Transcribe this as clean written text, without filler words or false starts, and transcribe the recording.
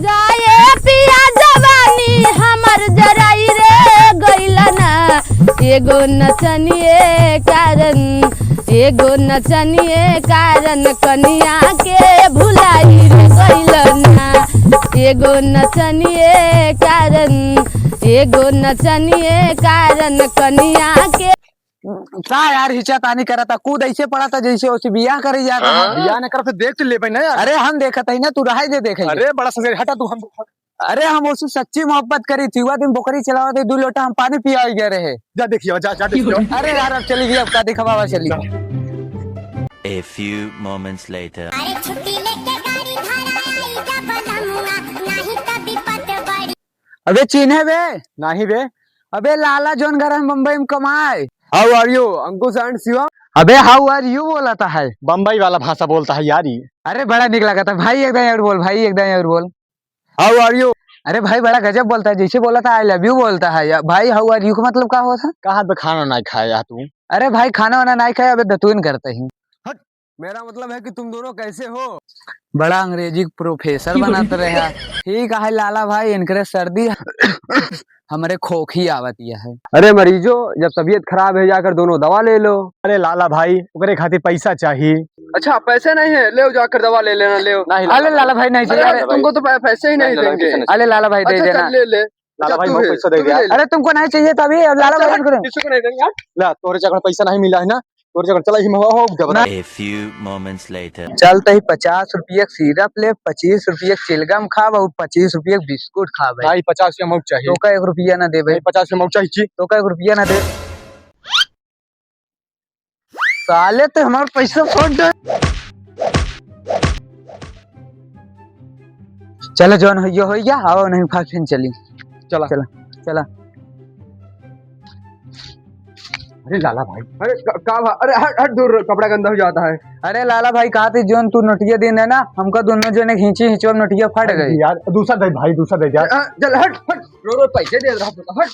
जाए पिया जवानी हमर जराई रे गइला ना एगो नचनिए कारण कनिया के भुलाई रे गइला ना एगो नचनिए कारण कनिया के का यार हिचा तानी करा था कूद ऐसे पड़ा था जैसे उसे बियाह करे जा रहा है। बियाह न कर तो देख ले ना यार। अरे हम देखा था ना तू रहा दे देखे। अरे बड़ा सजर हटा तू हम। अरे हम उससे सच्ची मोहब्बत करी थी वह दिन बोकरी चलावा थे 2 लोटा हम पानी पिया गए रहे। जा देखिए जा देखिए। अरे यार अब चली गई अब का दिखा बाबा चली। A few moments later. अबे चीन्हे बे नहीं बे। अबे लाला जोन घर हम मुंबई में कमाए। How are you Ankush and Shivam. अबे हाउ आर यू बोला था है बम्बई वाला भाषा बोलता है यार ये। अरे बड़ा निक लगा था भाई एकदम और बोल भाई एकदम और बोल। How are you. अरे भाई बड़ा गजब बोलता है जैसे बोला था आई लव यू बोलता है भाई हाउ आर यू का मतलब क्या हुआ था। कहाँ पे खाना नहीं खाया तू। अरे भाई खाना वाना नहीं खाया अबे दतून करते ही। मेरा मतलब है कि तुम दोनों कैसे हो। बड़ा अंग्रेजी प्रोफेसर बनाते रहे। ठीक है लाला भाई इनकरे सर्दी हमारे खोखी आवती है। अरे मरीजो जब तबीयत खराब है जाकर दोनों दवा ले लो। अरे लाला भाई ओकरे खातिर पैसा चाहिए। अच्छा पैसे नहीं है ले जाकर दवा ले लेना ले। अरे लाला भाई नहीं चाहिए। अरे तुमको तो पैसे ही नहीं देंगे। अरे लाला भाई दे देना। ले लाला भाई बहुत पैसा दे दिया। अरे तुमको नहीं चाहिए तभी लाला भाई किसी को नहीं देंगे। ला तोरे जगह पैसा नहीं मिला है ना तोरे जगह चला ही हो। A few moments later. चलते ही 50 रुपये सिरप ले 25 रुपये चिलगम खा और 25 रुपये बिस्कुट खा भाई 50 का मौक चाहिए। तो का 1 रुपया ना दे भाई 50 का मौक चाहिए। तो का 1 रुपया ना दे। साले तो हमारा पैसा फोड़ दे। चलो जौन हो गया आओ नहीं फाफिन चली। चला चला चला। अरे लाला भाई अरे अरे हट दूर कपड़ा गंदा हो जाता है। अरे लाला भाई कहा थे जोन तू नोटिया दिन है ना हमका दोनों जो ने खींचवा नोटिया फट गई यार दूसरा दे भाई दूसरा दे यार। चल हट रो पैसे दे रहा हट।